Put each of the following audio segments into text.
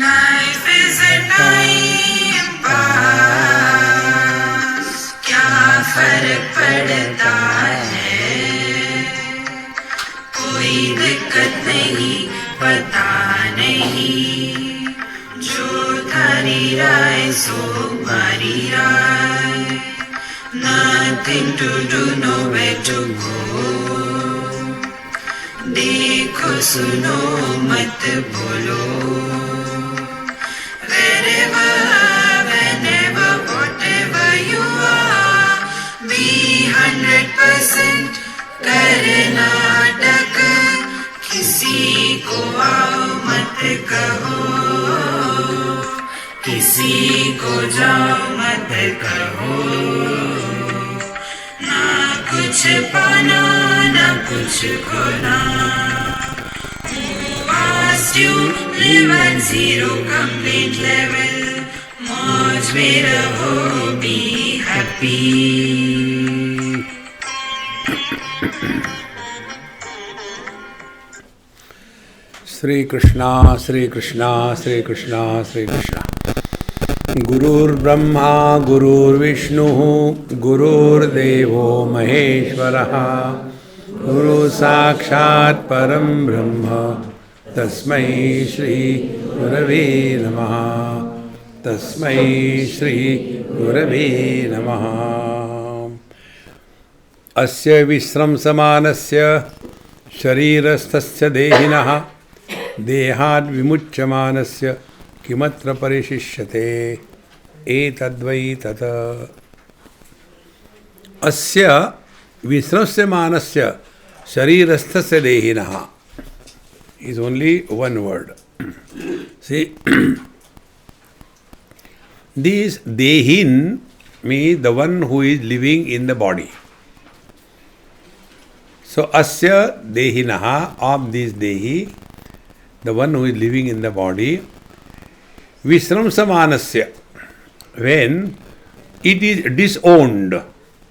Life is a time pass, क्या फर्क पड़ता है, कोई दिक्कत नहीं, पता नहीं, जो थारी राय सो मारी राय, nothing to do, nowhere to go, देखो सुनो मत बोलो, wherever, whenever, whatever you are, be 100% Karnataka, किसी को आओ मत कहो, किसी को जाओ मत कहो, ना कुछ पाना ना कुछ खोना, asked you live at zero complete level, मौज में रहो, be happy. श्री कृष्णा श्री कृष्णा श्री कृष्णा श्री कृष्णा. गुरुर्ब्रह्मा गुरुर्विष्णुः गुरुर्देवो महेश्वरः, गुरु साक्षात् परं ब्रह्म तस्मै श्री गुरवे नमः, तस्मै श्री गुरवे नमः. अस्य विश्रंसमानस्य शरीरस्थस्य देहिनः देहाद् विमुच्यमानस्य किमत्र परिशिष्यते एतद्वै तत्. अस्य विश्रंस्यमानस्य शरीरस्थस्य देहिनः is only one word. See, this dehin means the one who is living in the body. So, asya dehinaha, of this dehi, the one who is living in the body, visramsamanasya, when it is disowned,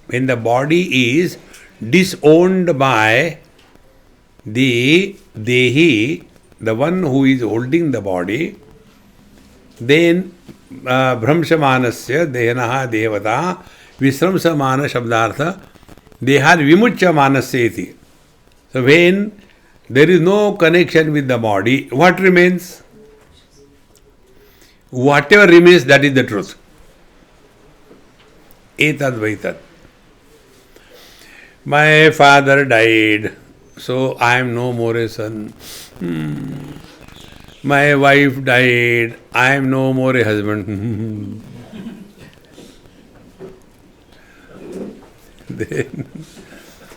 when the body is disowned by the dehi, the one who is holding the body, then भ्रंशमानस्य देहनः देवता विश्रंसमान शब्दार्थ देहाद विमुच्यमानस्य इति. So when there is no connection with the body, what remains? Whatever remains, that is the truth. Etad vaitat. My father died, so I am no more a son. My wife died, I am no more a husband. Then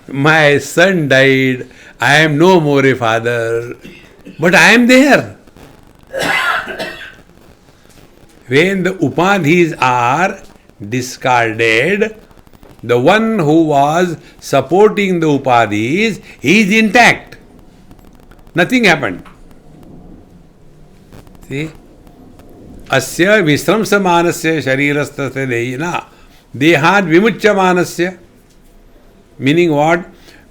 my son died, I am no more a father, but I am there. When the upadhis are discarded, the one who was supporting the upadhis is intact. Nothing happened. See? Asya visramsamanasya sharirastasya dehina dehad vimucyamanasya. Meaning what?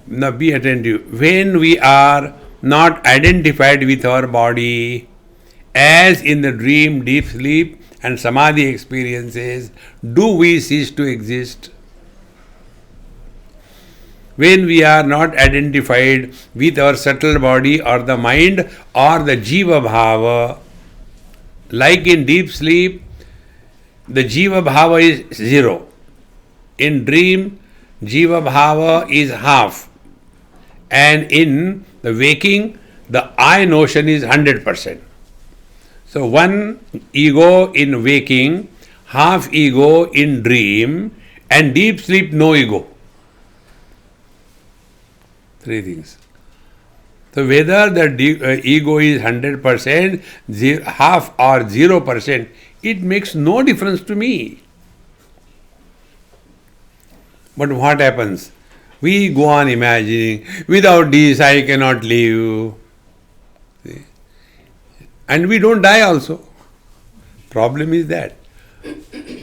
Now be attentive. When we are not identified with our body, as in the dream, deep sleep and samadhi experiences, do we cease to exist? When we are not identified with our subtle body or the mind or the jiva bhava, like in deep sleep, the jiva bhava is zero. In dream, jiva bhava is half. And in the waking, the I notion is 100%. So one ego in waking, half ego in dream, and deep sleep no ego. Three things. So whether the ego is 100%, half or 0%, it makes no difference to me. But what happens? We go on imagining, without this I cannot live. See? And we don't die also. Problem is that.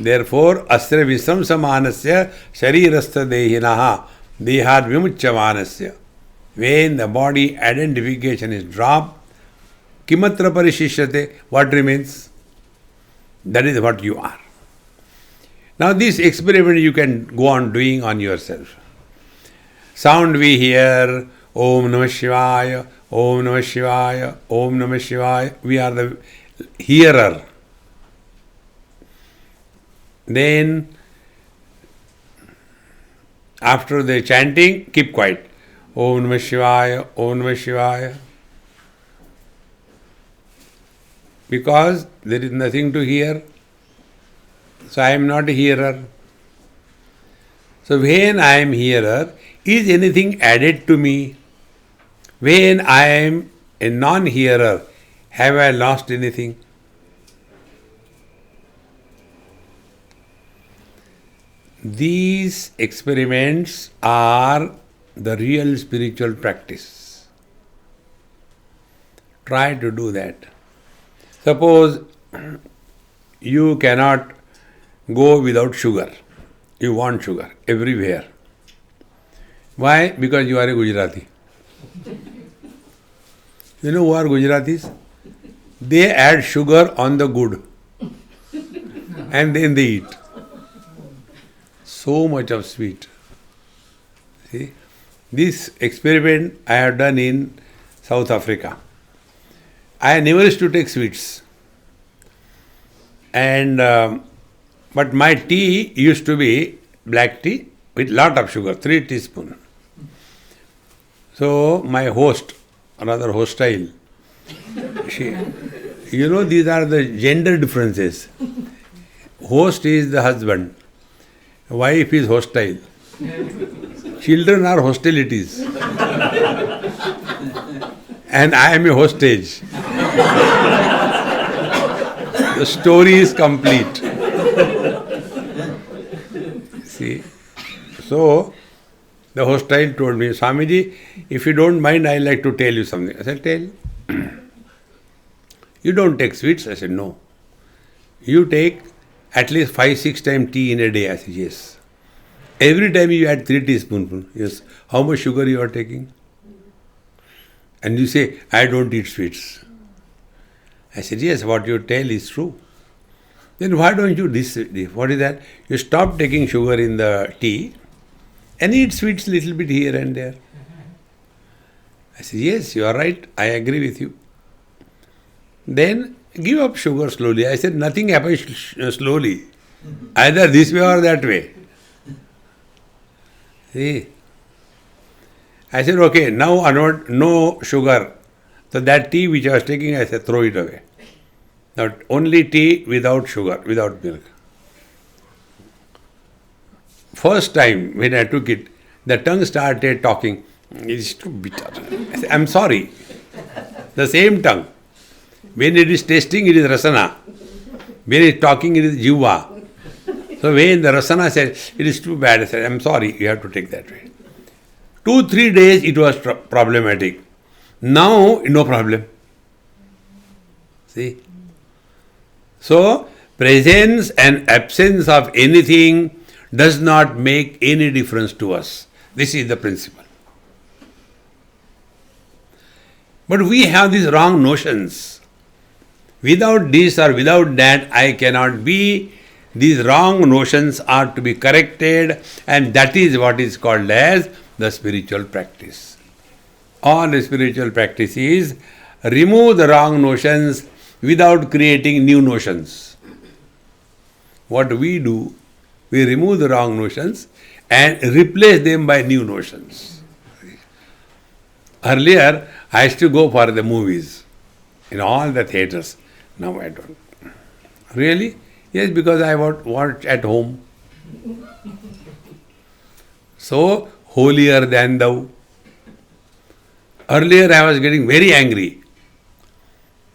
Therefore, asya visramsamanasya sharirastha dehinaha dehad vimucyamanasya. When the body identification is dropped, kimatra parishishyate, what remains? That is what you are. Now this experiment you can go on doing on yourself. Sound we hear, Om Namah Shivaya, Om Namah Shivaya, Om Namah Shivaya. We are the hearer. Then, after the chanting, keep quiet. Om Namah Shivaya, Om Namah Shivaya. Because there is nothing to hear. So I am not a hearer. So when I am hearer, is anything added to me? When I am a non-hearer, have I lost anything? These experiments are the real spiritual practice. Try to do that. Suppose you cannot go without sugar. You want sugar everywhere. Why? Because you are a Gujarati. You know who are Gujaratis? They add sugar on the good and then they eat. So much of sweet. See? This experiment I have done in South Africa. I never used to take sweets. And but my tea used to be black tea with lot of sugar, 3 teaspoons. So my host, another hostile, these are the gender differences. Host is the husband, wife is hostile, children are hostilities, and I am a hostage. The story is complete. See, so the hostile told me, Swamiji, if you don't mind, I like to tell you something. I said, tell. You don't take sweets? I said, no. You take at least 5-6 times tea in a day? I said, yes. Every time you add 3 teaspoons. Yes. How much sugar you are taking? And you say, I don't eat sweets. I said, yes, what you tell is true. Then why don't you what is that? You stop taking sugar in the tea and eat sweets little bit here and there. I said, yes, you are right. I agree with you. Then give up sugar slowly. I said, nothing happens slowly. Either this way or that way. See? I said, okay, now onward, no sugar. So that tea which I was taking, I said, throw it away. Now only tea without sugar, without milk. First time when I took it, the tongue started talking. It is too bitter. I said, I'm sorry. The same tongue. When it is tasting, it is rasana. When it is talking, it is jiva. So when the rasana said, it is too bad, I said, I'm sorry, you have to take that way. 2-3 days it was problematic. Now, no problem. See? So, presence and absence of anything does not make any difference to us. This is the principle. But we have these wrong notions. Without this or without that, I cannot be. These wrong notions are to be corrected, and that is what is called as the spiritual practice. All the spiritual practice is remove the wrong notions without creating new notions. What we do, we remove the wrong notions and replace them by new notions. Earlier, I used to go for the movies in all the theatres. Now I don't. Really? Yes, because I watch at home. So, holier than thou. Earlier I was getting very angry.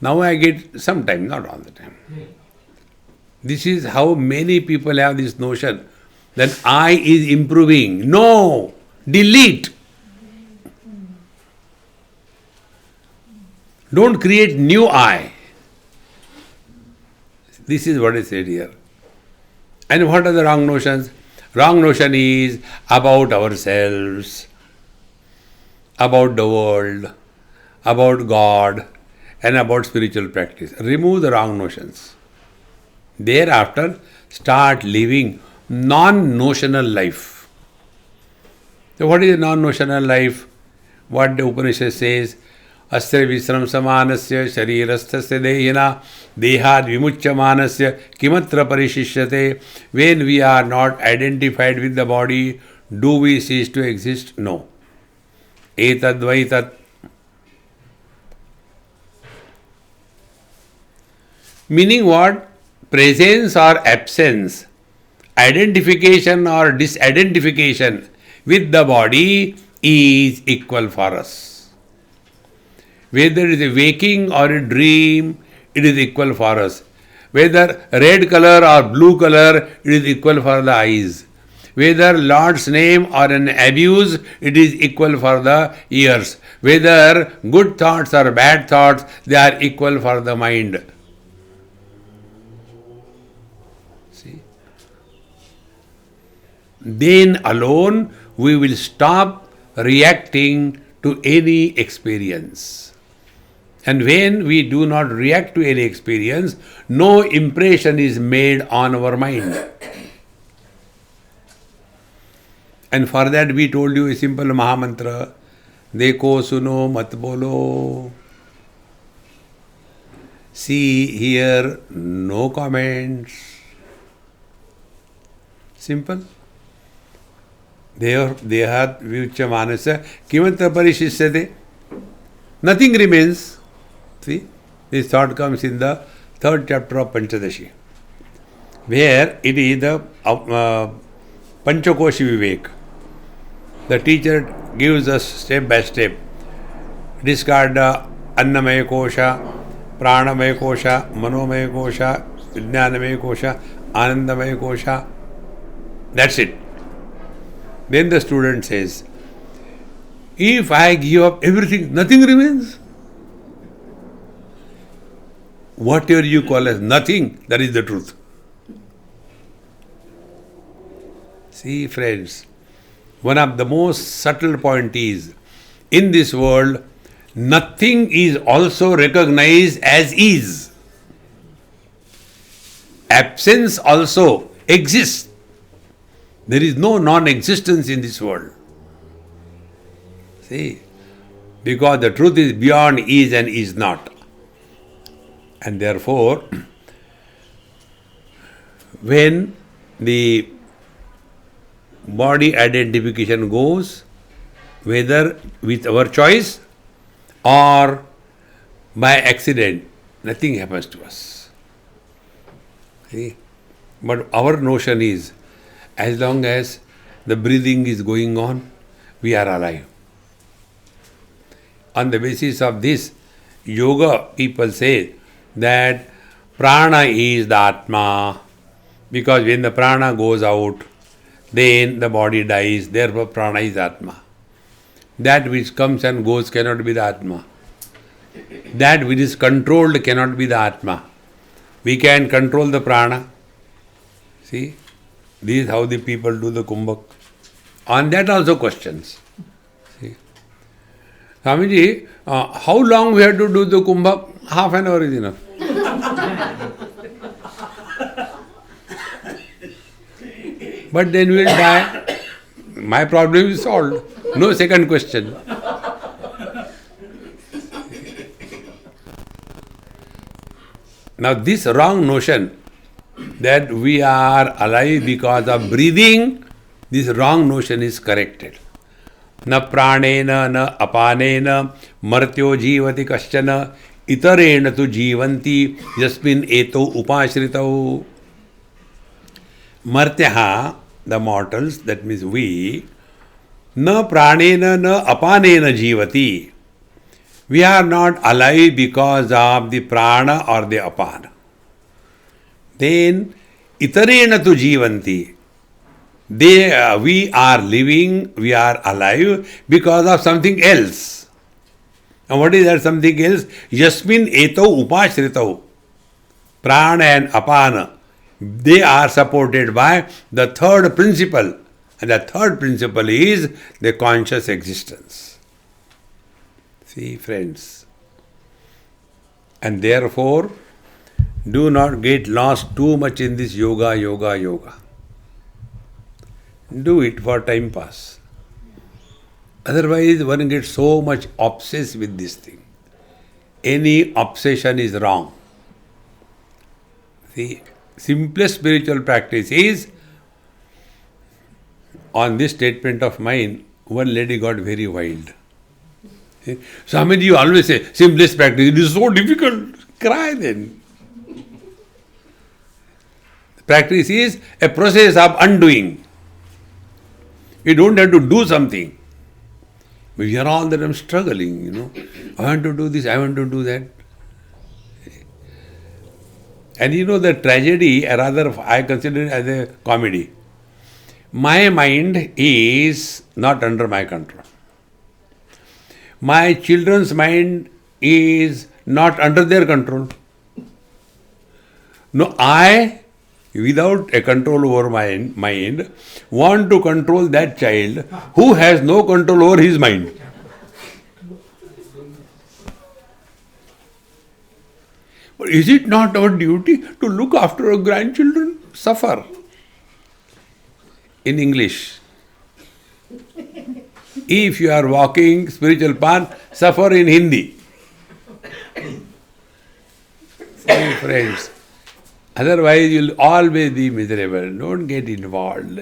Now I get sometimes, not all the time. This is how many people have this notion that I is improving. No! Delete! Don't create new I. This is what is said here. And what are the wrong notions? Wrong notion is about ourselves. about the world, about God, and about spiritual practice. Remove the wrong notions. Thereafter, start living non-notional life. So what is a non-notional life? What the Upanishad says, Asya visram samanasya sharirasthasya dehina dehad vimucchamanasya kimatra parishishyate. When we are not identified with the body, do we cease to exist? No. Etad vaitat. Meaning what? Presence or absence, identification or disidentification with the body is equal for us. Whether it is a waking or a dream, it is equal for us. Whether red color or blue color, it is equal for the eyes. Whether Lord's name or an abuse, it is equal for the ears. Whether good thoughts or bad thoughts, they are equal for the mind. See? Then alone we will stop reacting to any experience. And when we do not react to any experience, no impression is made on our mind. And for that we told you a simple Mahamantra, Dekho suno mat bolo. See, hear, no comments. Simple. Dehat viucha manasa kimatra parishishyate. Nothing remains. See, this thought comes in the 3rd chapter of Panchadashi, where it is the Panchakoshi Vivek. The teacher gives us step by step. Discard the Annamaya Kosha, Pranamaya Kosha, Manomaya Kosha, Vijnanamaya Kosha, Anandamaya Kosha. That's it. Then the student says, if I give up everything, nothing remains. Whatever you call as nothing, that is the truth. See, friends, one of the most subtle point is, in this world, nothing is also recognized as is. Absence also exists. There is no non-existence in this world. See, because the truth is beyond is and is not. And therefore, when the body identification goes, whether with our choice or by accident, nothing happens to us. See? But our notion is, as long as the breathing is going on, we are alive. On the basis of this, yoga people say that prana is the Atma, because when the prana goes out, then the body dies, therefore prana is Atma. That which comes and goes cannot be the Atma. That which is controlled cannot be the Atma. We can control the prana. See, this is how the people do the kumbhak. On that also questions. See, Swamiji, how long we have to do the kumbhak? Half an hour is enough. But then we will die. My problem is solved. No second question. Now this wrong notion that we are alive because of breathing, this wrong notion is corrected. Na pranena na apanena martyo jivati kaschana itarena tu jivanti yasmin eto upashritau. Martyaha, the mortals, that means we, na pranena na apanena jivati. We are not alive because of the prana or the apana. Then itarena tu jivanti. We are living, we are alive because of something else. And what is that something else? Yasmin eto upashritau. Prana and apana. They are supported by the third principle. And the third principle is the conscious existence. See, friends. And therefore, do not get lost too much in this yoga, yoga, yoga. Do it for time pass. Otherwise, one gets so much obsessed with this thing. Any obsession is wrong. The simplest spiritual practice is, on this statement of mine, one lady got very wild. Swami, you always say, simplest practice, it is so difficult. Cry then. Practice is a process of undoing. You don't have to do something. We are all the time struggling, I want to do this, I want to do that. And the tragedy, rather I consider it as a comedy. My mind is not under my control. My children's mind is not under their control. No, I, without a control over my mind, want to control that child who has no control over his mind. But is it not our duty to look after our grandchildren? Suffer. In English. If you are walking spiritual path, suffer in Hindi. Sorry, friends. Otherwise, you will always be miserable. Don't get involved.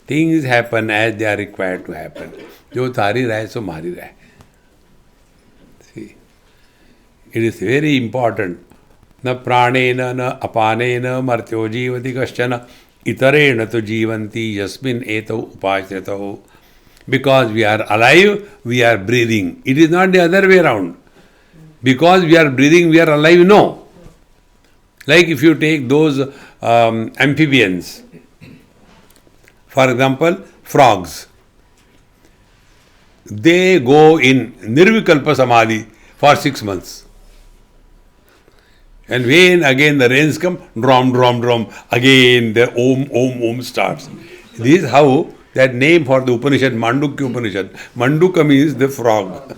Things happen as they are required to happen. Jo tari rahe, so mari rahe. See, it is very important. Na pranena, na apanena, martyo jivati kaschana, itarena tu jivanti yasmin eto upashritaho. Because we are alive, we are breathing. It is not the other way around. Because we are breathing, we are alive. No. Like if you take those amphibians, for example, frogs. They go in nirvikalpa samadhi for 6 months. And when again the rains come, drum, drum, drum, again the om, om, om starts. This is how that name for the Upanishad, Mandukya Upanishad. Manduka means the frog.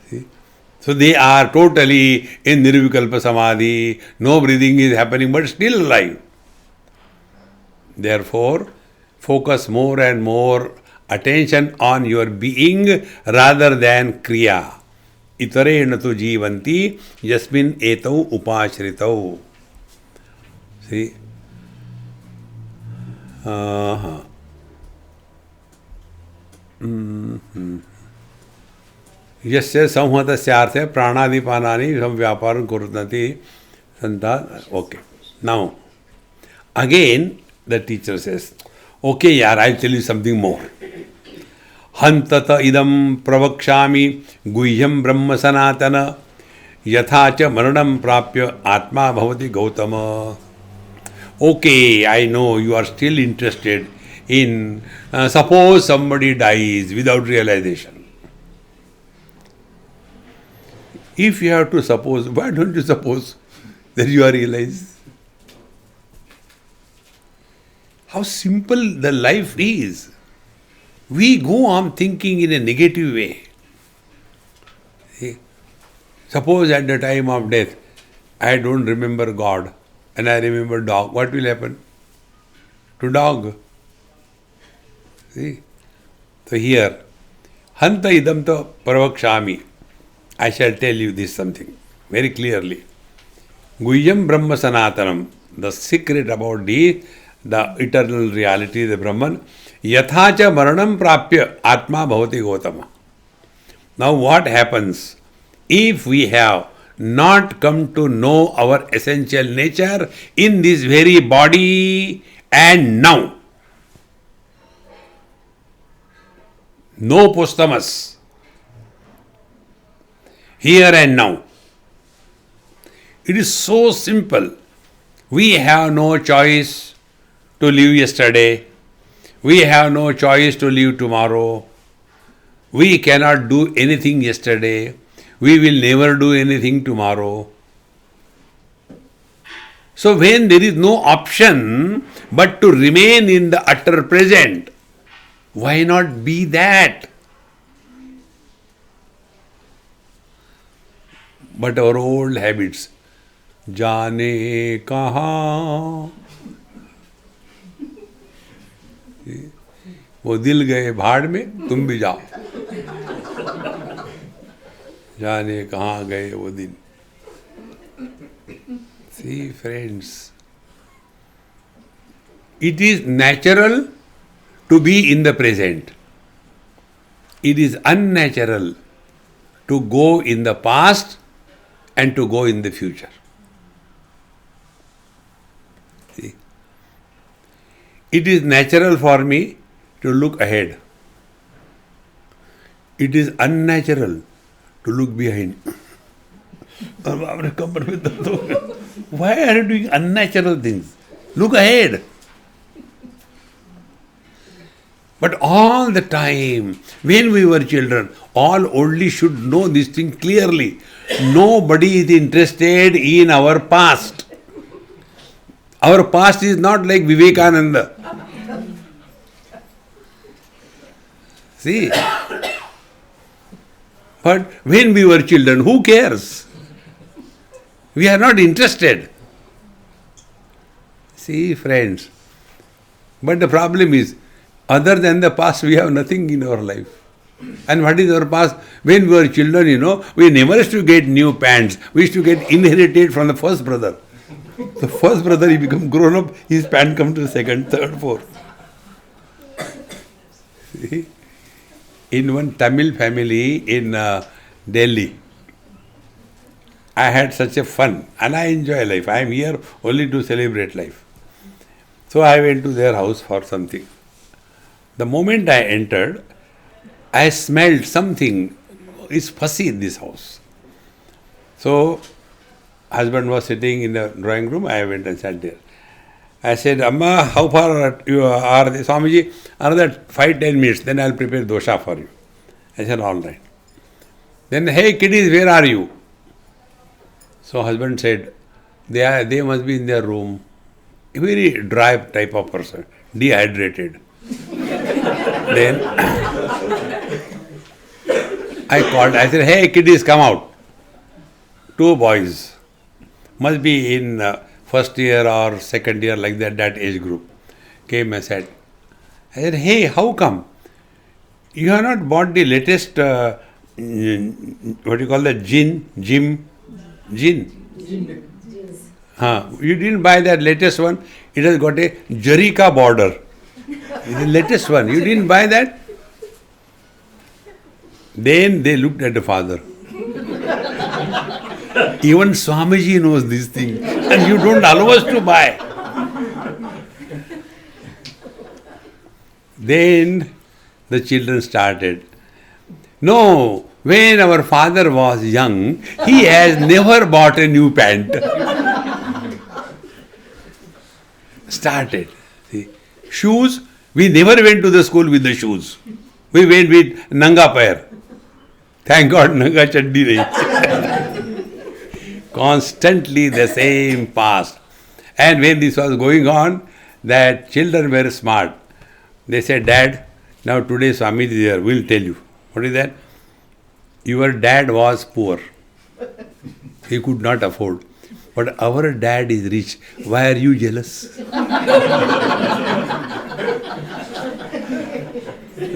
See? So they are totally in Nirvikalpa Samadhi, no breathing is happening, but still alive. Therefore, focus more and more attention on your being rather than Kriya. Itarena tu jivanti yasmin etau upashritau. See? यस्य संहतस्यार्थे प्राणादिपानानि व्यापारं कुर्वन्ति संता. Okay. Now, again the teacher says, okay, yaar, I'll tell you something more. Hantata idam pravakshami guhyam brahma sanatana yathacha maranam prapya atma bhavati gautama. Okay, I know you are still interested in, suppose somebody dies without realization. If you have to suppose, why don't you suppose that you are realized? How simple the life is. We go on thinking in a negative way. See? Suppose at the time of death, I don't remember God and I remember dog. What will happen to dog? See? So here, Hanta idam to pravakshami. I shall tell you this something very clearly. Guhyam Brahma Sanatanam, the secret about the eternal reality, the Brahman. Yathacha Maranam Prapya Atma Bhavati Gautama. Now what happens if we have not come to know our essential nature in this very body and now? No posthumous. Here and now. It is so simple. We have no choice to live yesterday. We have no choice to live tomorrow. We cannot do anything yesterday. We will never do anything tomorrow. So when there is no option but to remain in the utter present, why not be that? But our old habits, जाने कहाँ, वो दिल गए भाड़ में, तुम भी जाओ, जाने कहाँ गए वो दिन. See, friends, it is natural to be in the present. It is unnatural to go in the past and to go in the future. See? It is natural for me to look ahead. It is unnatural to look behind. Why are you doing unnatural things? Look ahead. But all the time, when we were children, all only should know this thing clearly. Nobody is interested in our past. Our past is not like Vivekananda. See? But when we were children, who cares? We are not interested. See, friends. But the problem is, other than the past, we have nothing in our life. And what is our past? When we were children, we never used to get new pants. We used to get inherited from the first brother. The first brother, he become grown up, his pant come to the second, third, fourth. See? In one Tamil family in Delhi, I had such a fun and I enjoy life. I am here only to celebrate life. So I went to their house for something. The moment I entered, I smelled something is fussy in this house. So husband was sitting in the drawing room, I went and sat there. I said, Amma, how far you are? Swamiji, another 5-10 minutes, then I'll prepare dosha for you. I said, all right. Then, hey kiddies, where are you? So husband said, they must be in their room. A very dry type of person, dehydrated. Then I called, I said, hey kiddies, come out. 2 boys, must be in first year or second year, like that age group, came and said, I said, hey, how come? You have not bought the latest, what do you call that, gin? You didn't buy that latest one? It has got a Jarika border. It's the latest one. You didn't buy that? Then they looked at the father. Even Swamiji knows this thing. And you don't allow us to buy. Then the children started. No, when our father was young, he has never bought a new pant. Started. See, shoes, we never went to the school with the shoes. We went with nanga pair. Thank God, nanga chaddi nahi. Constantly the same past. And when this was going on, that children were smart. They said, Dad, now today Swami is here, we'll tell you. What is that? Your dad was poor. He could not afford. But our dad is rich. Why are you jealous?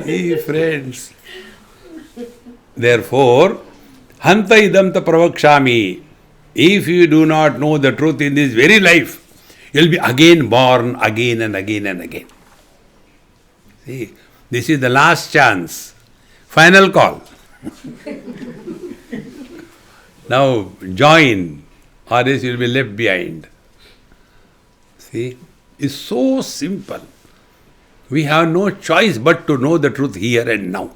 Hey, friends. Therefore, hanta idamta pravakshami. If you do not know the truth in this very life, you'll be again born again and again and again. See, this is the last chance. Final call. Now join, or else you'll be left behind. See, it's so simple. We have no choice but to know the truth here and now.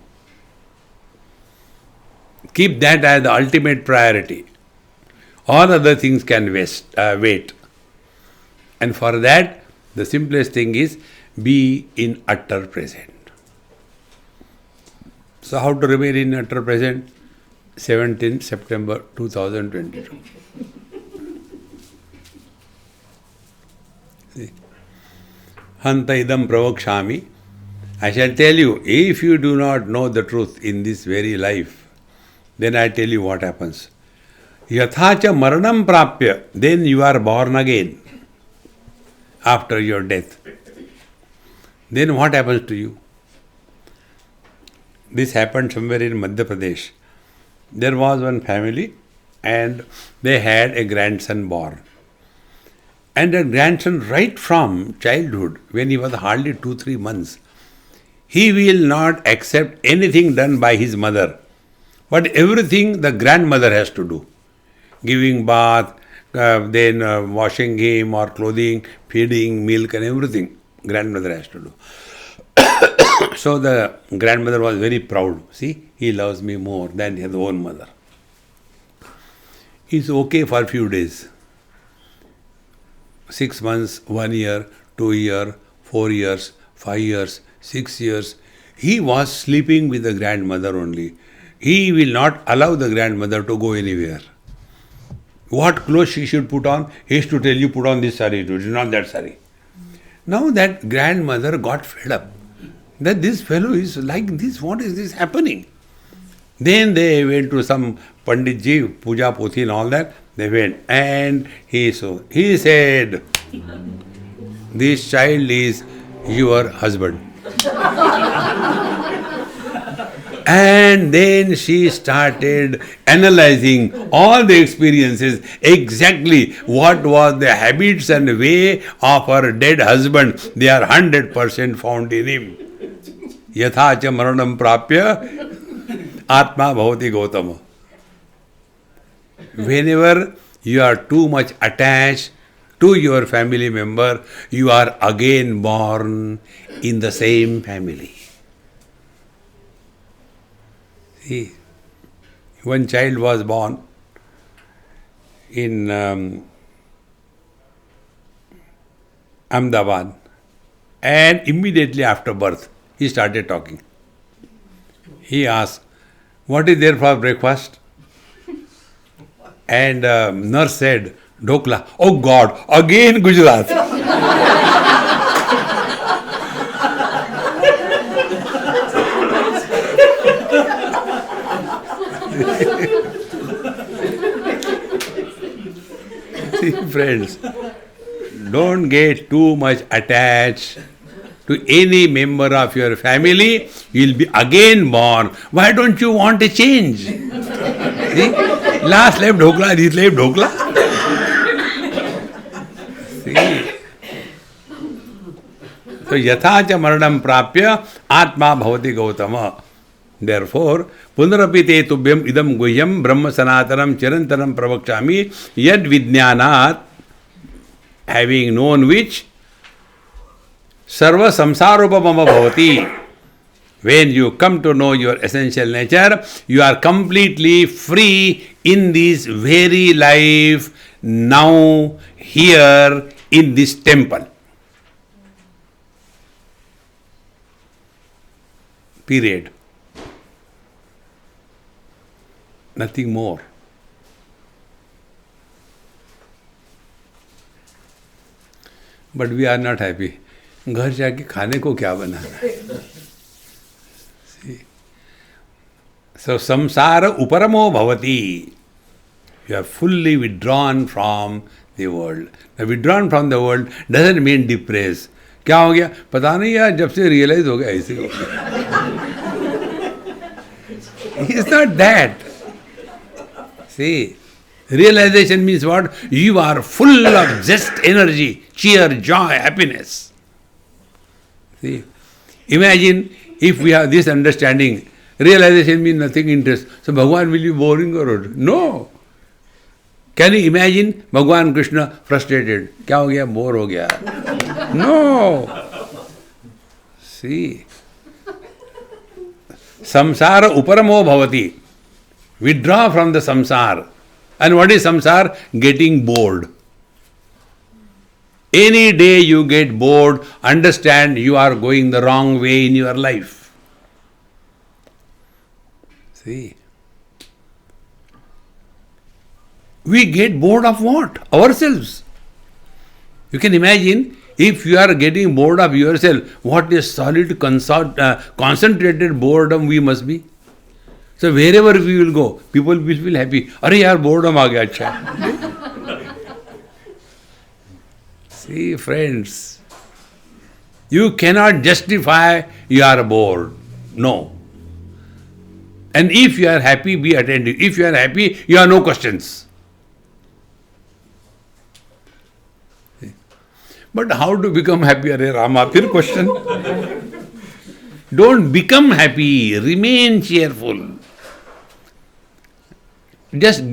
Keep that as the ultimate priority. All other things can wait. And for that, the simplest thing is be in utter present. So how to remain in utter present? 17th September 2022. See. Hanta idam pravakshami. I shall tell you, if you do not know the truth in this very life, then I tell you what happens. Yathacha maranam prapya, then you are born again after your death. Then what happens to you? This happened somewhere in Madhya Pradesh. There was one family and they had a grandson born. And the grandson, right from childhood, when he was hardly 2-3 months, he will not accept anything done by his mother. But everything the grandmother has to do. Giving bath, then washing him or clothing, feeding, milk and everything. Grandmother has to do. So the grandmother was very proud. See, he loves me more than his own mother. He's okay for a few days. 6 months, 1 year, 2 years, 4 years, 5 years, 6 years. He was sleeping with the grandmother only. He will not allow the grandmother to go anywhere. What clothes she should put on, he is to tell you, put on this saree, not that saree. Now that grandmother got fed up. That this fellow is like this, what is this happening? Then they went to some Pandit Ji, Puja Pothi and all that. They went and he said, this child is your husband. And then she started analyzing all the experiences, exactly what was the habits and way of her dead husband. They are 100% found in him. Yatha cha maranam prapya atma bhavati gautama. Whenever you are too much attached to your family member, you are again born in the same family. See, one child was born in Ahmedabad, and immediately after birth, he started talking. He asked, what is there for breakfast? And nurse said, Dhokla. Oh God, again Gujarat. See, friends, don't get too much attached to any member of your family. You'll be again born. Why don't you want a change? See? Last left Dhokla, this left Dhokla. See? So, yatha cha maranam prapya atma bhavati gautama. Therefore, punarapite tubhyam idam guhyam brahma sanatanam chirantanam pravakshami yad vijnanat, having known which, sarva samsarupamama bhavati. When you come to know your essential nature, you are completely free in this very life, now, here, in this temple. Period. Nothing more. But we are not happy. घर जाके खाने को क्या बनाना है? So samsara uparamo bhavati. You are fully withdrawn from the world. Now, withdrawn from the world doesn't mean depressed. क्या हो गया? पता नहीं यार, जब से realize हो गया ऐसे हो गया. It's not that. See, realization means what? You are full of zest, energy, cheer, joy, happiness. See, imagine if we have this understanding, realization means nothing interest. So Bhagavan will be boring or what? No. Can you imagine Bhagavan Krishna frustrated? क्या हो गया? Bore हो गया. No. See. Samsara uparamo bhavati. Withdraw from the samsara. And what is samsara? Getting bored. Any day you get bored, understand you are going the wrong way in your life. See. We get bored of what? Ourselves. You can imagine if you are getting bored of yourself, what a solid, concentrated boredom we must be. So wherever we will go, people will feel happy. अरे यार boredom आ गया अच्छा. See friends, you cannot justify you are bored. No. And if you are happy, be attentive. If you are happy, you have no questions. But how to become happy? Hare Rama, फिर question. Don't become happy. Remain cheerful. Just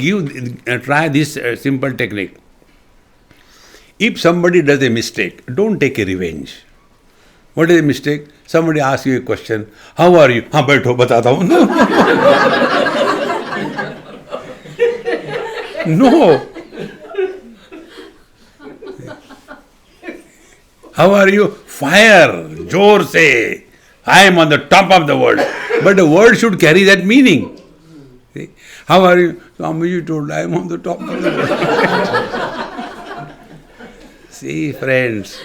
try this simple technique. If somebody does a mistake, don't take a revenge. What is a mistake? Somebody asks you a question. How are you? हाँ बैठो बताता हूँ. No. How are you? Fire. जोर से. I am on the top of the world. But the word should carry that meaning. See? How are you? Swami, you told I am on the top of the world. See, friends,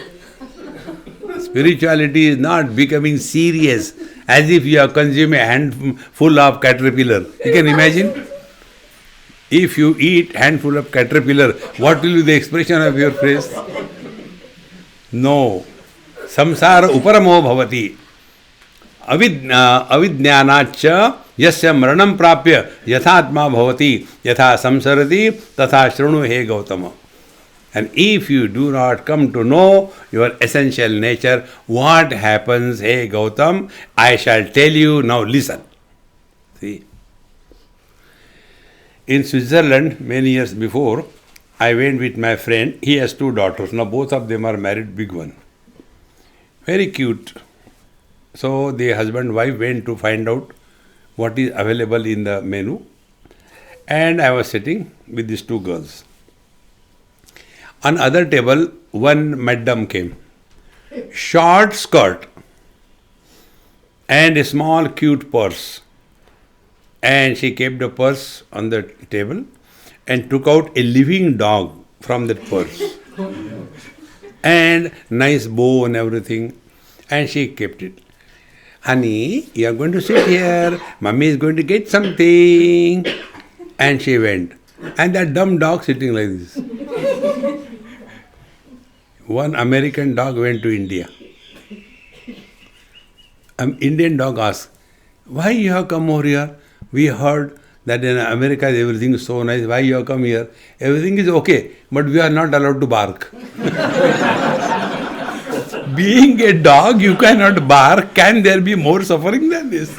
spirituality is not becoming serious as if you have consumed a handful of caterpillar. You can imagine? If you eat handful of caterpillar, what will be the expression of your face? No. Samsara uparamo bhavati. अविज्ञानाच्च यस्य मरणं प्राप्य यथात्मा भवति यथा संसरति तथा शृणु हे Gautam. And if you do not come to know your essential nature, what happens, hey Gautam? I shall tell you, now listen. See? In Switzerland, many years before, I went with my friend. He has 2 daughters. Now both of them are married, big one. Very cute. So the husband and wife went to find out what is available in the menu. And I was sitting with these 2 girls. On other table, one madam came. Short skirt and a small cute purse. And she kept the purse on the table and took out a living dog from that purse. And nice bow and everything. And she kept it. Honey, you are going to sit here. Mummy is going to get something. And she went. And that dumb dog sitting like this. One American dog went to India. An Indian dog asked, why you have come over here? We heard that in America everything is so nice. Why you have come here? Everything is okay, but we are not allowed to bark. Being a dog, you cannot bark. Can there be more suffering than this?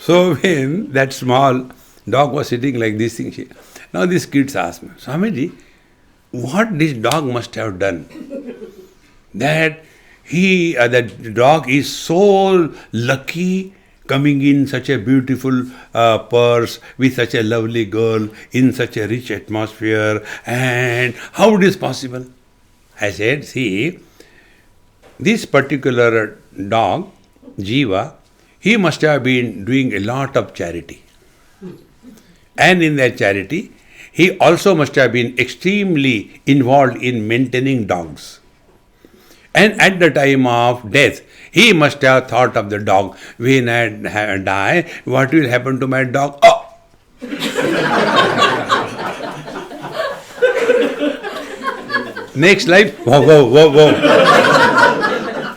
So when that small dog was sitting like this thing, now these kids asked me, Swamiji, what this dog must have done? That that dog is so lucky coming in such a beautiful purse with such a lovely girl in such a rich atmosphere, and how it is possible? I said, see, this particular dog, Jiva, he must have been doing a lot of charity. And in that charity, he also must have been extremely involved in maintaining dogs. And at the time of death, he must have thought of the dog. When I die, what will happen to my dog? Oh! Next life, whoa, whoa, whoa, whoa.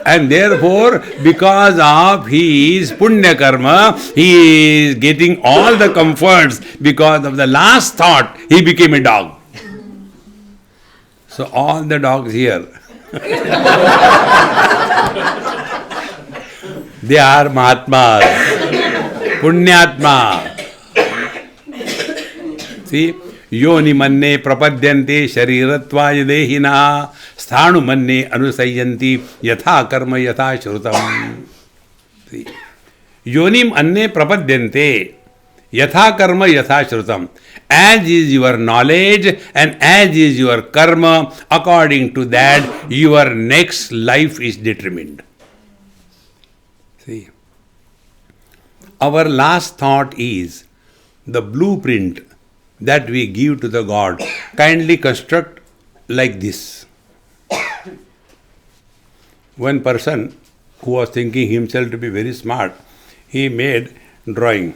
And therefore, because of his punya karma, he is getting all the comforts. Because of the last thought, he became a dog. So all the dogs here, they are Mahatmas, Punyatma. See? योनि मन्ने प्रपद्यन्ते शरीरत्वाय देहिना स्थाणु मन्ने अनुसयन्ति यथा कर्म यथा श्रुतम्. योनिम अन्ने प्रपद्यन्ते यथा कर्म यथा श्रुतम्. As is your knowledge and as is your karma, according to that your next life is determined. See, our last thought is the blueprint that we give to the God. Kindly construct like this. One person who was thinking himself to be very smart, he made drawing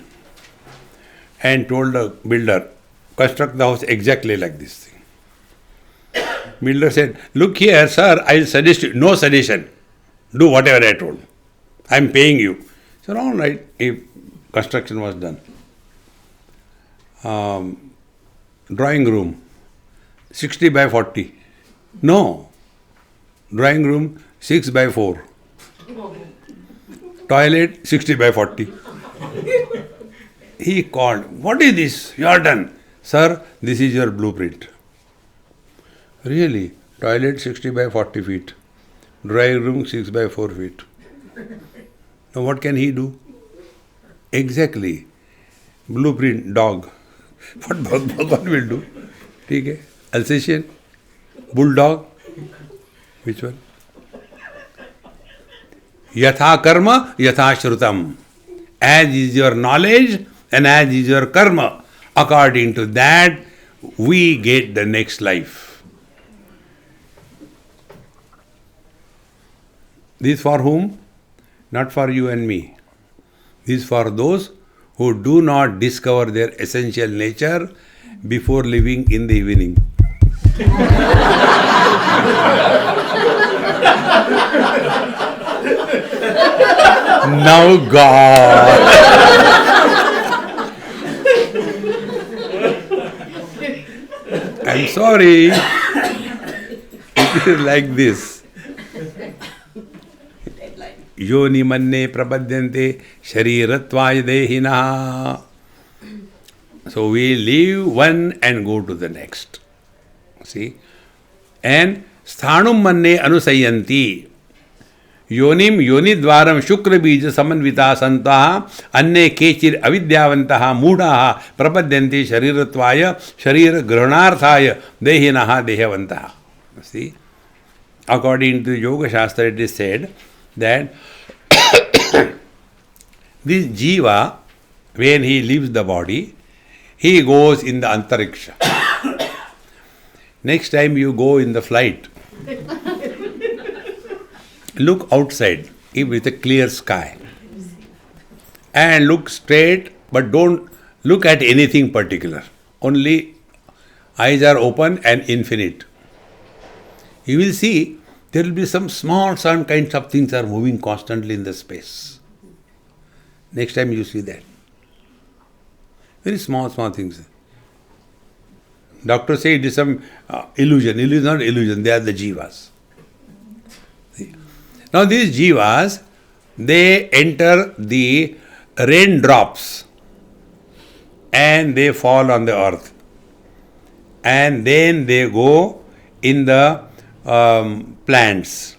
and told the builder, construct the house exactly like this thing. Builder said, look here, sir, I will suggest you, no suggestion. Do whatever I told. I am paying you. He said, all right. If construction was done. Drawing room, 60 by 40. No. Drawing room, 6 by 4. Toilet, 60 by 40. He called, what is this? You are done. Sir, this is your blueprint. Really? Toilet 60 by 40 feet. Drawing room 6 by 4 feet. Now what can he do? Exactly. Blueprint, dog. What Bhagwan will do? Okay. Alsatian? Bulldog? Which one? Yatha karma, yatha shrutam. As is your knowledge and as is your karma. According to that, we get the next life. This for whom? Not for you and me. This is for those who do not discover their essential nature before living in the evening. Now God. I'm sorry. It is like this. Yoni manne prabhadyante sharirattvaya dehina. So we leave one and go to the next. See? And sthanum manne anusayanti. Yonim yonidvaram shukra bija samanvita santaha anne kechir avidyavantaha mudaha prabhadyanti sharirattvaya sharira granarthaya dehinaha dehavantaha. See? According to the Yoga Shastra, it is said that this jiva, when he leaves the body, he goes in the antariksha. Next time you go in the flight, look outside with a clear sky and look straight, but don't look at anything particular. Only eyes are open and infinite. You will see there will be some kinds of things are moving constantly in the space. Next time you see that. Very small things. Doctors say it is some illusion. Illusion is not illusion, they are the jivas. See? Now these jivas, they enter the raindrops and they fall on the earth. And then they go in the plants.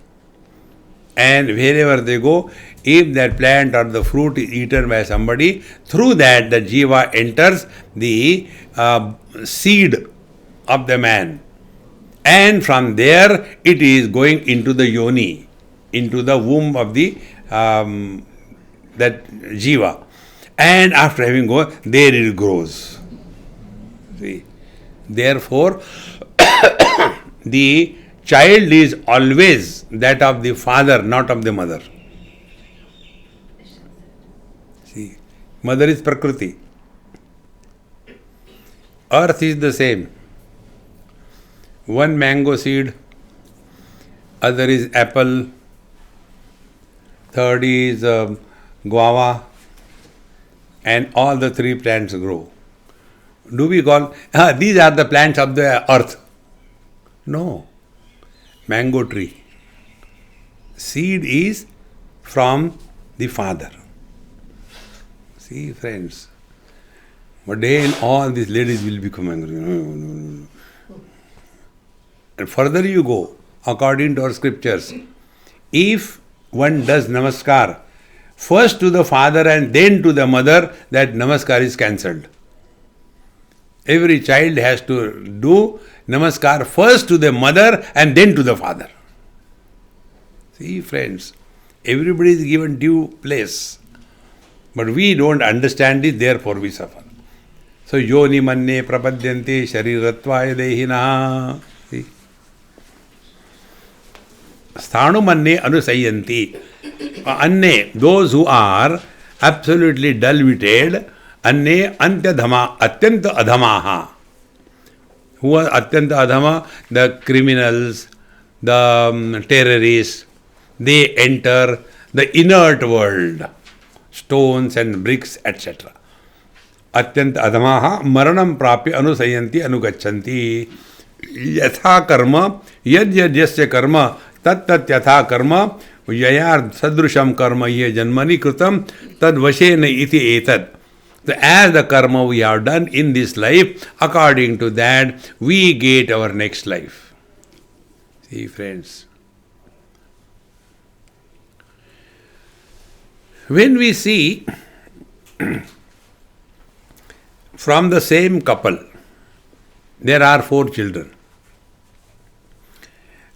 And wherever they go, if that plant or the fruit is eaten by somebody, through that the jiva enters the seed of the man. And from there it is going into the yoni, into the womb of the that jiva. And after having gone, there it grows. See? Therefore, the child is always that of the father, not of the mother. See, mother is Prakriti. Earth is the same. One mango seed, other is apple, third is guava, and all the three plants grow. Do we call, these are the plants of the earth? No. Mango tree. Seed is from the father. See, friends. One day all these ladies will become angry. No. And further you go, according to our scriptures, if one does namaskar first to the father and then to the mother, that namaskar is cancelled. Every child has to do namaskar first to the mother and then to the father. See, friends, everybody is given due place. But we don't understand it, therefore we suffer. So, yoni manne prabhadyante sharirattvaya dehina. See? Sthanu manne anusayanti. Anne, those who are absolutely dull-witted, anne antyadhama, atyanta adhamaha. Who are atyanta adhama? The criminals, the terrorists, they enter the inert world, stones and bricks, etc. Atyanta adhamaha maranam prapya anusayanti anugachanti. Yatha karma, yad yasya karma, tat yatha karma, yayar sadrusham karma ye janmani kritam, tad vashena iti etad. So as the karma we have done in this life, according to that, we get our next life. See, friends. When we see from the same couple, there are 4 children.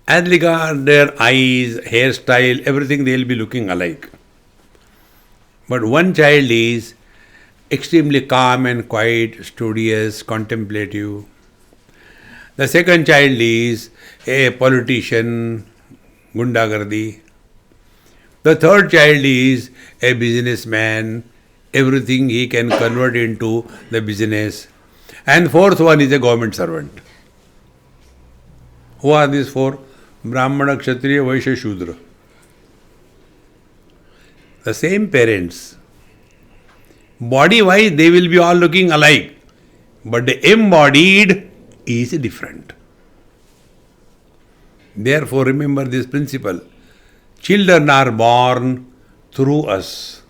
As regards their eyes, hairstyle, everything, they will be looking alike. But one child is extremely calm and quiet, studious, contemplative. The second child is a politician, gundagardi. The third child is a businessman, everything he can convert into the business. And fourth one is a government servant. Who are these 4? Brahmana, Kshatriya, Vaishya, Shudra. The same parents. Body-wise, they will be all looking alike. But the embodied is different. Therefore, remember this principle. Children are born through us.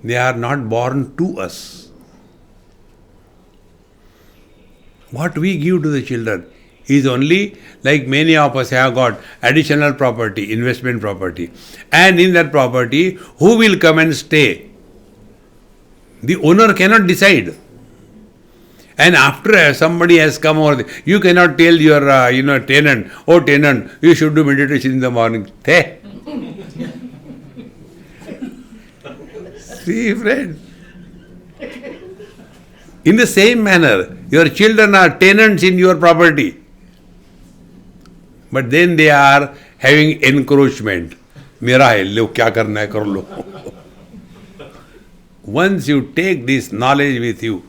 They are not born to us. What we give to the children is only, like many of us have got additional property, investment property. And in that property, who will come and stay? The owner cannot decide. And after somebody has come over, you cannot tell your tenant, oh tenant, you should do meditation in the morning. Hey. See, friend. In the same manner, your children are tenants in your property. But then they are having encroachment. Mera hai, lo kya karna hai, kar lo. Once you take this knowledge with you,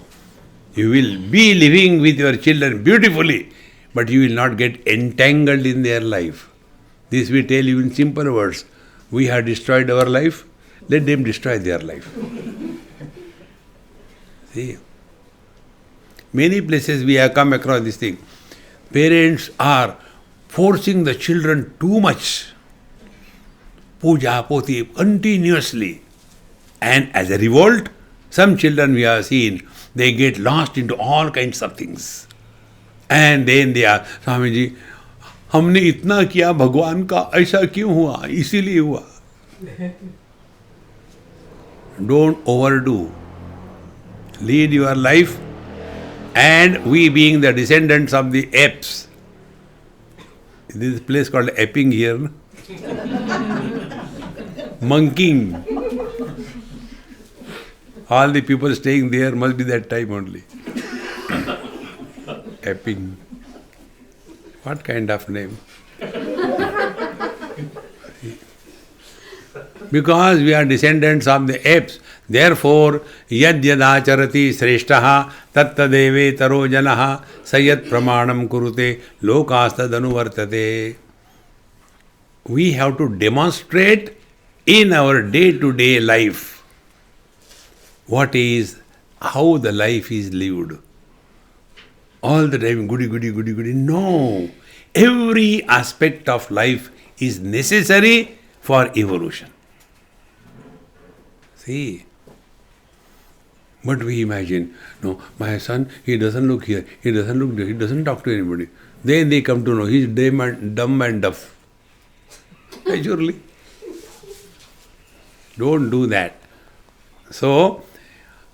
you will be living with your children beautifully, but you will not get entangled in their life. This we tell you in simple words. We have destroyed our life, let them destroy their life. See, many places we have come across this thing. Parents are forcing the children too much. Puja, poti, continuously. And as a revolt, some children we have seen, they get lost into all kinds of things. And then they are, Swami ji, हमने इतना किया भगवान का ऐसा क्यों हुआ इसीलिए हुआ. Don't overdo. Lead your life, and we being the descendants of the apes. This place called aping here. No? Monkeying. All the people staying there must be that time only. Aping. What kind of name? Because we are descendants of the apes, therefore, yad yadacharati sreshtaha tattadeve taro janaha sayat pramanam kurute lokastadanuvartate. We have to demonstrate in our day-to-day life how the life is lived. All the time, goody, goody, goody, goody. No. Every aspect of life is necessary for evolution. See. But we imagine, no, my son, he doesn't look here, he doesn't look there, he doesn't talk to anybody. Then they come to know he's dumb and deaf. Surely. Don't do that. So,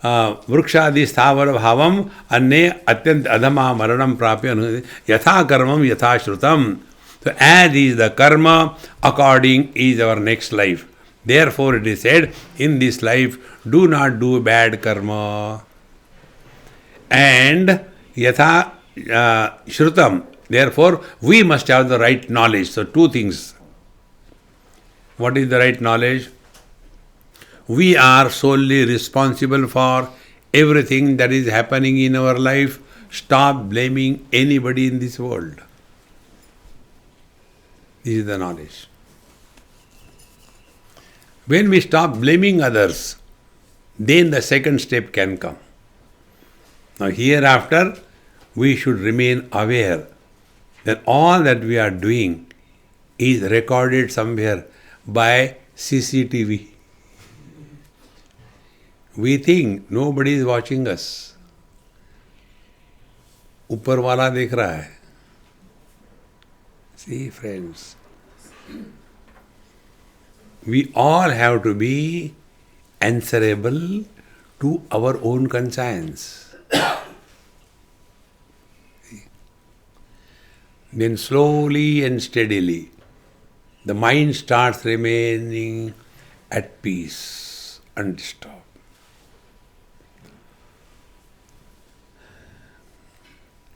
vrukshadi sthavar bhavam anne atyant adhama maranam prapya yatha karmam yatha shrutam. So as is the karma, according is our next life. Therefore it is said, in this life, do not do bad karma. And yatha shrutam. Therefore, we must have the right knowledge. So 2 things. What is the right knowledge? we are solely responsible for everything that is happening in our life. Stop blaming anybody in this world. This is the knowledge. When we stop blaming others, then the second step can come. Now hereafter, we should remain aware that all that we are doing is recorded somewhere by CCTV. We think nobody is watching us. ऊपर वाला देख रहा है. See, friends, we all have to be answerable to our own conscience. Then slowly and steadily, the mind starts remaining at peace, undisturbed.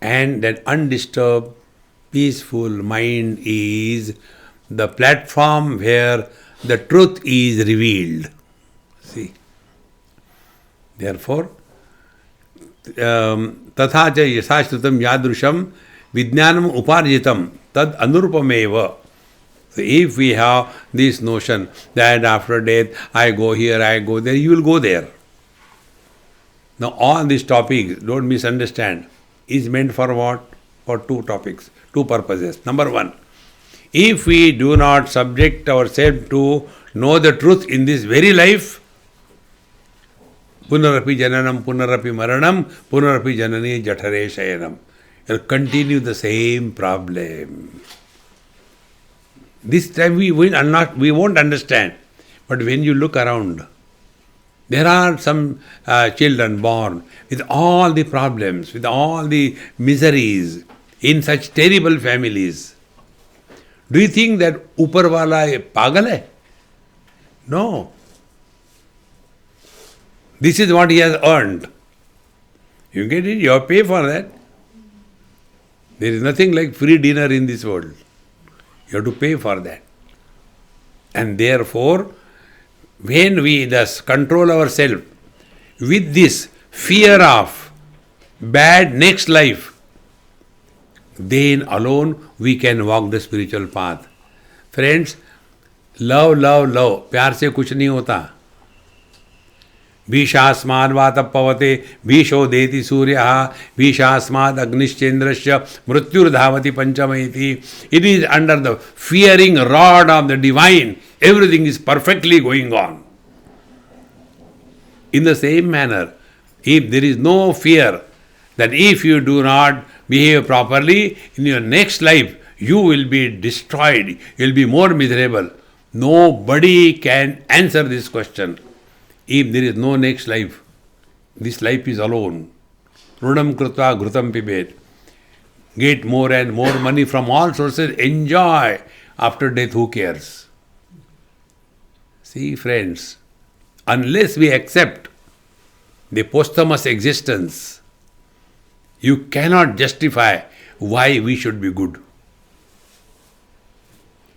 And that undisturbed, peaceful mind is the platform where the truth is revealed. See? Therefore, तथा च यथा श्रुतं यादृशं विज्ञानम उपार्जितम तद अनुरूपमेव. So if we have this notion that after death I go here, I go there, you will go there. Now all these topics, don't misunderstand, is meant for what? For two topics, two purposes. Number one, if we do not subject ourselves to know the truth in this very life, punarapi jananam, punarapi maranam, punarapi janani jathare shayanam, you'll continue the same problem. This time we won't understand. But when you look around, there are some children born with all the problems, with all the miseries, in such terrible families. Do you think that upar wala pagal hai? No. This is what he has earned. You get it, you have to pay for that. There is nothing like free dinner in this world. You have to pay for that. And therefore, when we thus control ourselves with this fear of bad next life, then alone we can walk the spiritual path. Friends, love, love, love. प्यार से कुछ नहीं होता. भीषास्माद् वातपवते भीषो देति सूर्यः भीषास्माद् अग्निश्चेन्द्रस्य मृत्युर्धावति पंचमयति. It is under the fearing rod of the divine. Everything is perfectly going on. In the same manner, if there is no fear that if you do not behave properly, in your next life you will be destroyed, you will be more miserable. Nobody can answer this question. If there is no next life, this life is alone. Rudam krutva ghrutam pibet. Get more and more money from all sources, enjoy. After death, who cares? See, friends, unless we accept the posthumous existence, you cannot justify why we should be good.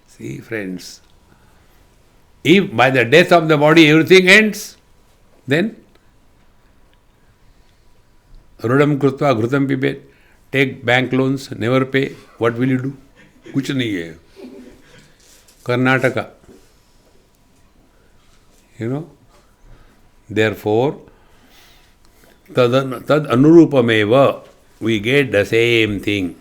See, friends, if by the death of the body everything ends, then Rudam krutva ghrutam pibet. Take bank loans, never pay. What will you do? कुछ नहीं है. Karnataka. You know. Therefore, tad anurupameva, we get the same thing.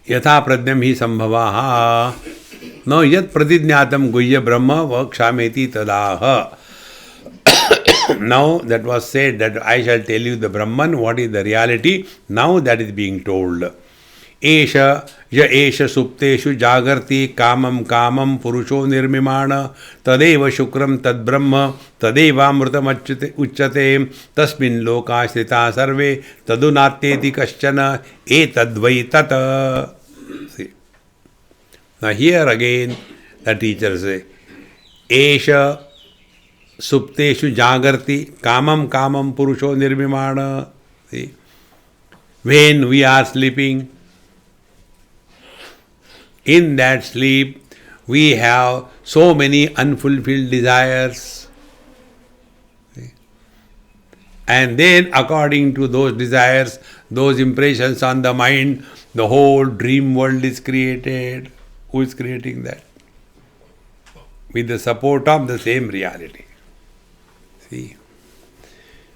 Yatha pradnyam hi sambhavaha. Now yat pratijñātam guhya brahma vakṣāmeti tadaha. Now that was said that I shall tell you the Brahman, what is the reality. Now that is being told. Esha ya esha supteshu jagarti kamam kamam purusho nirmimana tadeva shukram tad brahma tadeva amrutam uchyate tasmin lokashrita sarve tadunatyeti kaschana etadvai tata. See. Now here again the teacher say, Esha supteshu jagarti kamam kamam purusho nirmimana. See. When we are sleeping, in that sleep we have so many unfulfilled desires. And then according to those desires, those impressions on the mind, the whole dream world is created. Who is creating that? With the support of the same reality. See,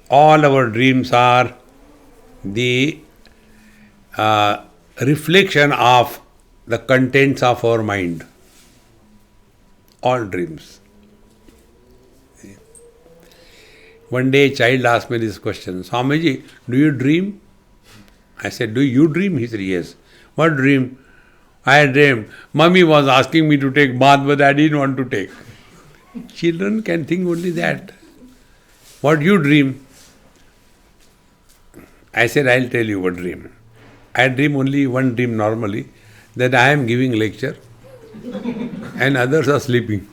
all our dreams are the reflection of the contents of our mind. All dreams. See. One day a child asked me this question, Swamiji, do you dream? I said, do you dream? He said, yes. What dream? I dreamed. Mummy was asking me to take bath, but I didn't want to take. Children can think only that. What you dream? I said, I'll tell you what dream. I dream only one dream normally, that I am giving lecture and others are sleeping.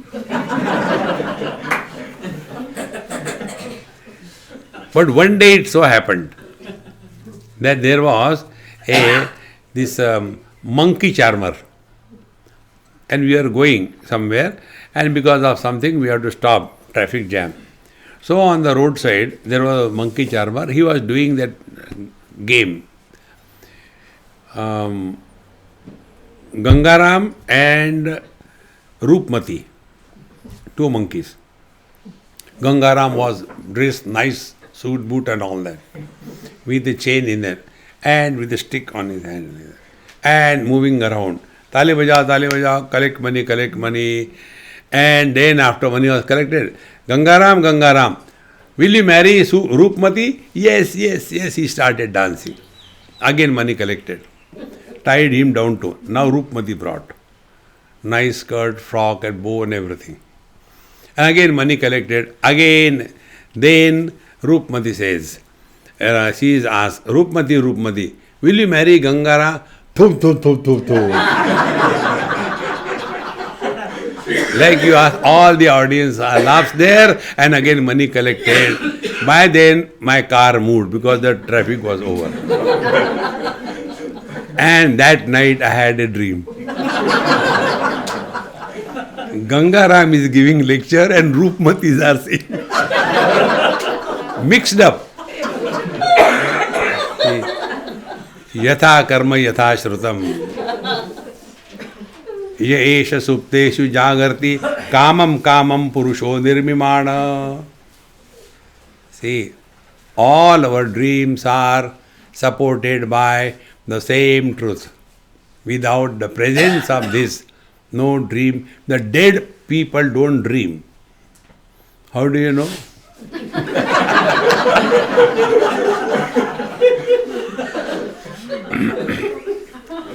But one day it so happened that there was this monkey charmer, and we are going somewhere, and because of something we have to stop, traffic jam. So on the roadside there was a monkey charmer. He was doing that game. Gangaram and Roopmati, two monkeys. Gangaram was dressed nice, suit, boot and all that, with the chain in it and with the stick on his hand and moving around. Tali baja, collect money. And then after money was collected, Gangaram, will you marry Roopmati? Yes, he started dancing. Again money collected. Tied him down to. Now Roopmati brought. Nice skirt, frock and bow and everything. And again money collected. Again, then Roopmati says, she is asked, Roopmati, will you marry Gangara? Thum. Like you ask, all the audience laughs there, and again money collected. By then my car moved because the traffic was over. And that night I had a dream. Gangaram is giving lecture and Roopmatis are saying. Mixed up. Yatha karma yatha shrutam. Ye esha supteshu jagarti kamam purusho nirmimana. See, all our dreams are supported by the same truth. Without the presence of this, no dream. The dead people don't dream. How do you know?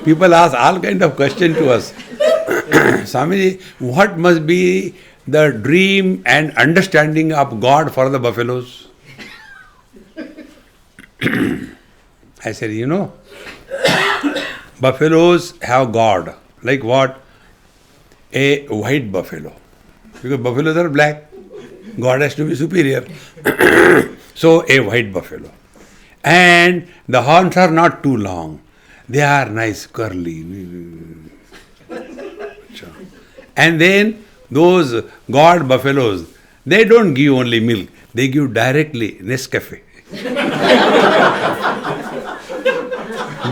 People ask all kind of questions to us. Swamiji, what must be the dream and understanding of God for the buffaloes? I said, buffaloes have God. Like what? A white buffalo. Because buffaloes are black. God has to be superior. So a white buffalo. And the horns are not too long. They are nice, curly. And then those God buffaloes, they don't give only milk. They give directly Nescafe.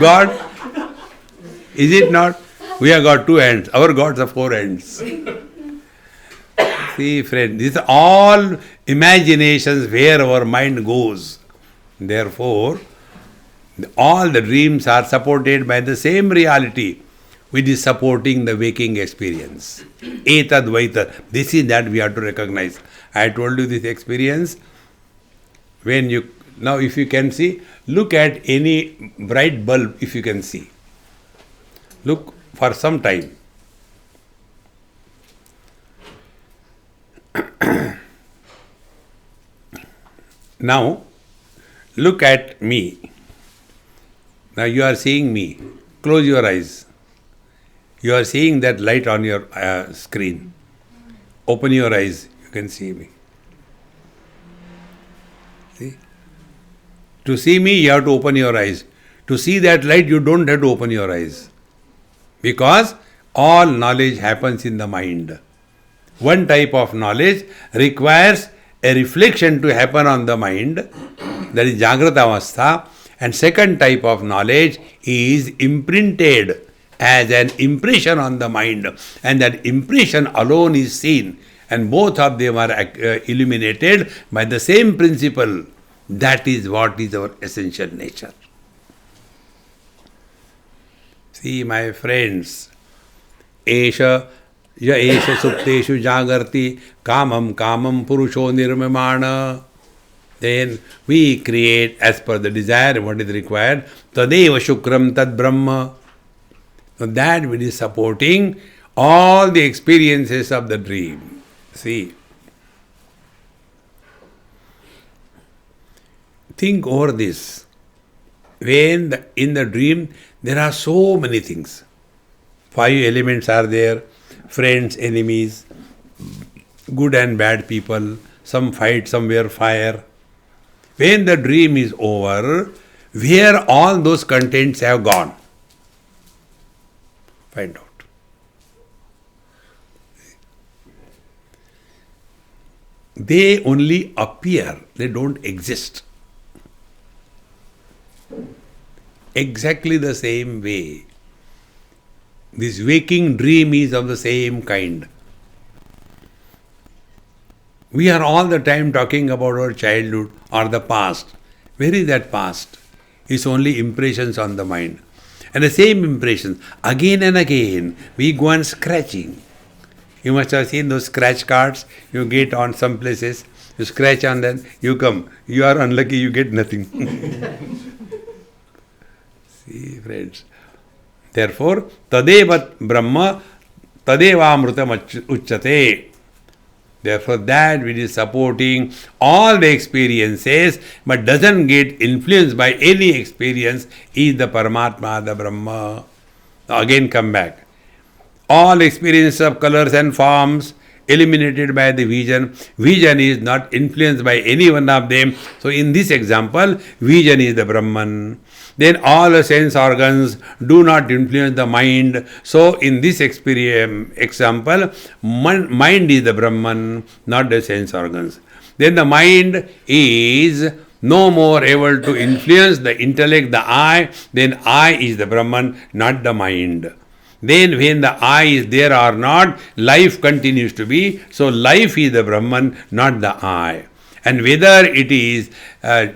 God, is it not? We have got two hands. Our gods have four hands. See, friend, these are all imaginations where our mind goes. Therefore, all the dreams are supported by the same reality which is supporting the waking experience. Etad vaita. This is that we have to recognize. I told you this experience. Now if you can see, look at any bright bulb if you can see. Look for some time. Now, look at me. Now you are seeing me. Close your eyes. You are seeing that light on your screen. Open your eyes. You can see me. See? To see me, you have to open your eyes. To see that light, you don't have to open your eyes. Because all knowledge happens in the mind. One type of knowledge requires a reflection to happen on the mind, that is Jagrata Avastha. And second type of knowledge is imprinted as an impression on the mind, and that impression alone is seen, and both of them are illuminated by the same principle. That is what is our essential nature. See, my friends, Esha supteshu jagarti kamam purusho nirmimana. Then we create as per the desire what is required. Tadeva shukram tad brahma. So that which is supporting all the experiences of the dream. See, think over this. When in the dream there are so many things. 5 elements are there: friends, enemies, good and bad people, some fight, somewhere fire. When the dream is over, where all those contents have gone? Find out. They only appear, they don't exist. Exactly the same way, this waking dream is of the same kind. We are all the time talking about our childhood or the past. Where is that past? It's only impressions on the mind. And the same impressions, again and again, we go on scratching. You must have seen those scratch cards you get on some places. You scratch on them, you come. You are unlucky, you get nothing. See, friends. Therefore, Tadeva Brahma, Tadeva Amrutam Uchyate. Therefore, that which is supporting all the experiences but doesn't get influenced by any experience is the Paramatma, the Brahma. Now again come back. All experiences of colors and forms eliminated by the vision. Vision is not influenced by any one of them. So in this example, vision is the Brahman. Then all the sense organs do not influence the mind. So in this example, mind is the Brahman, not the sense organs. Then the mind is no more able to influence the intellect, the I. Then I is the Brahman, not the mind. Then when the I is there or not, life continues to be. So life is the Brahman, not the I. And whether it is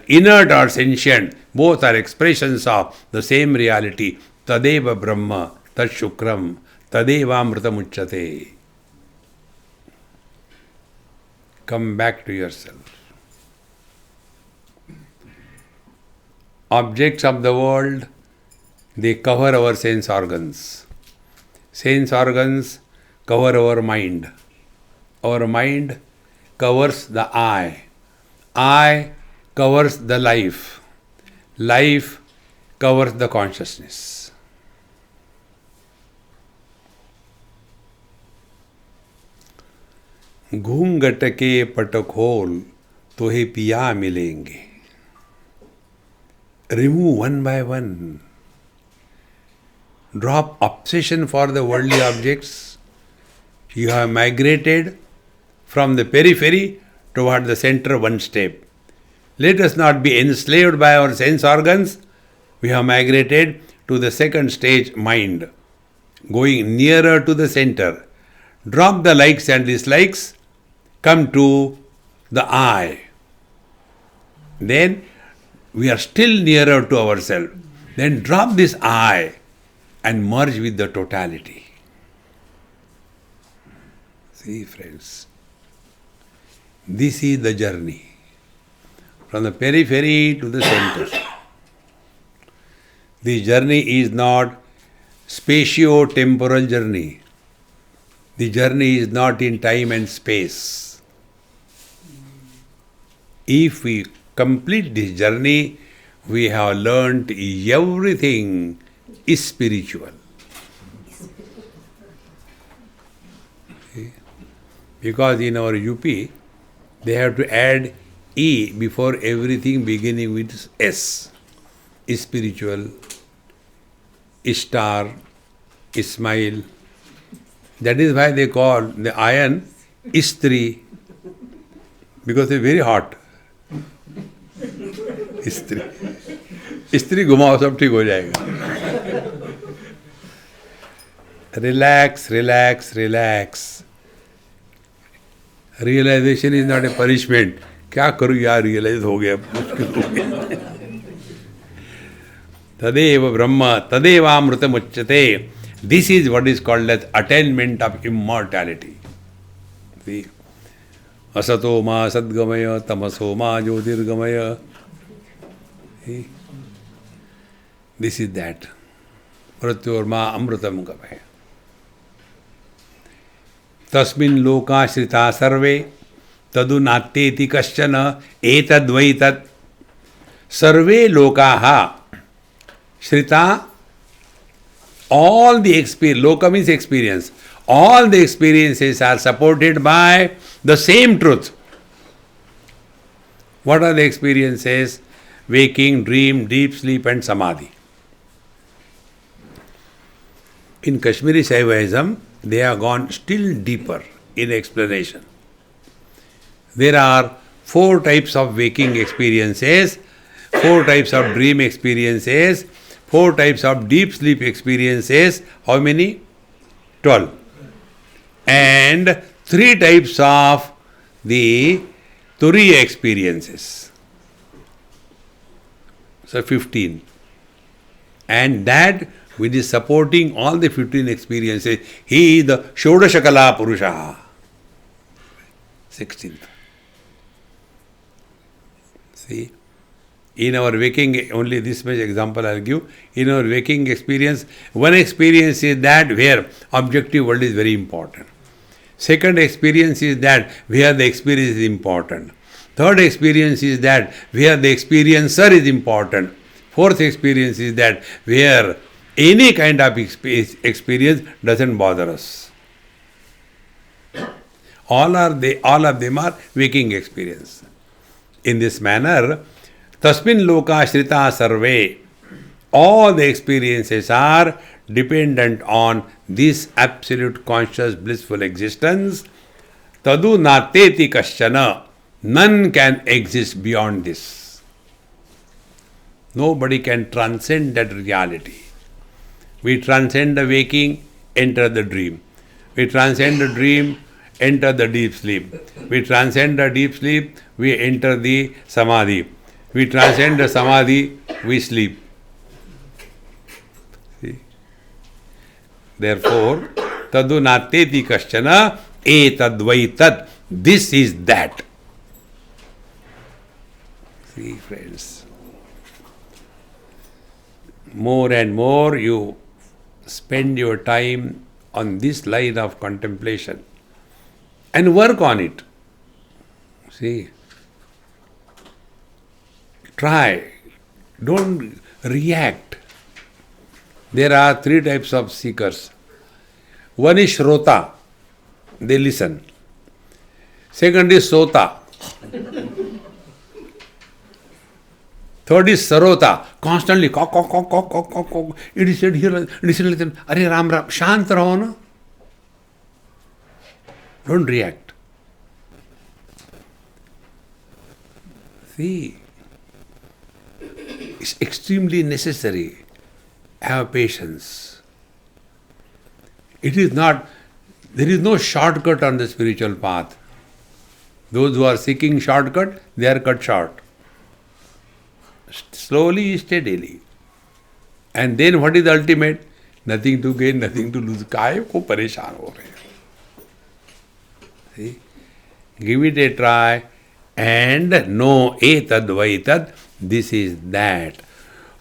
inert or sentient, both are expressions of the same reality. Tadeva Brahma, Tad Shukram, Tadeva Amrutam Uchyate. Come back to yourself. Objects of the world, they cover our sense organs. Sense organs cover our mind. Our mind covers the I. I covers the life. Life covers the consciousness. घूंघट के पट खोल तो हे पिया मिलेंगे. Remove one by one. Drop obsession for the worldly objects. You have migrated from the periphery toward the center one step. Let us not be enslaved by our sense organs. We have migrated to the second stage, mind, going nearer to the center. Drop the likes and dislikes, come to the I. Then we are still nearer to ourselves. Then drop this I and merge with the totality. See, friends, this is the journey from the periphery to the center. This journey is not spatio-temporal journey. The journey is not in time and space. If we complete this journey, we have learnt everything is spiritual. See? Because in our UP, they have to add E before everything beginning with S. Spiritual, Star, Ismail. That is why they call the iron Istri, because it's very hot. स्त्री घुमाओ सब ठीक हो जाएगा. Relax, relax, relax. Realization is not a punishment. क्या करूँ यार, realise हो गया, मुश्किल हो गया. तदेव ब्रह्म तदेवामृतमुच्यते. This is what is called as attainment of immortality. See? Asato ma sadgamaya tamaso ma jyotirgamaya. See? This is that. Mrityorma amrutam gamaya. Tasmin loka shrita sarve tadu natyeti kaschana etadvaitat. Sarve lokaha shrita. All the experience, loka means experience. All the experiences are supported by the same truth. What are the experiences? Waking, dream, deep sleep and samadhi. In Kashmiri Shaivism, they have gone still deeper in explanation. There are 4 types of waking experiences, 4 types of dream experiences, 4 types of deep sleep experiences. How many? 12. And 3 types of the Turiya experiences. So 15. And that which is supporting all the 15 experiences, he is the Shodashakala Purusha. 16th. See? In our waking, only this much example I will give. In our waking experience, one experience is that where objective world is very important. Second experience is that where the experience is important. Third experience is that where the experiencer is important. Fourth experience is that where any kind of experience doesn't bother us. All of them are waking experience. In this manner, Tasmin loka shrita sarve. All the experiences are dependent on this absolute conscious blissful existence. Tadu nateti kaschana. None can exist beyond this. Nobody can transcend that reality. We transcend the waking, enter the dream. We transcend the dream, enter the deep sleep. We transcend the deep sleep, we enter the samadhi. We transcend the samadhi, we sleep. See? Therefore, tadu nateti kaschana etadvaitat. This is that. See, friends. More and more you spend your time on this line of contemplation and work on it. See? Try. Don't react. There are 3 types of seekers. One is Shrota. They listen. Second is Sota. Third is Sarota. Constantly, cock, cock, cock, cock, cock, cock, cock. It is said here, it is said like that. Arey Ram Ram. Shant raho na. Don't react. See, it's extremely necessary. Have patience. It is not, there is no shortcut on the spiritual path. Those who are seeking shortcut, they are cut short. Slowly, steadily. And then what is the ultimate? Nothing to gain, nothing to lose. Kaye ko pareshan ho rahe. See? Give it a try and know etadvaitat. This is that.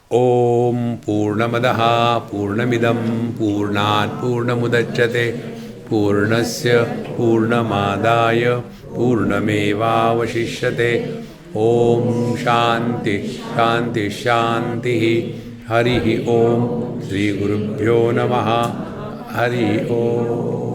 Om Purnamadaha Purnamidam Purnat Purnamudachyate Purnasya Purnamadaya Purnameva Vashishyate. Om Shanti Shanti Shanti. Harihi Om. Sri Gurubhyo Namaha. Harihi Om.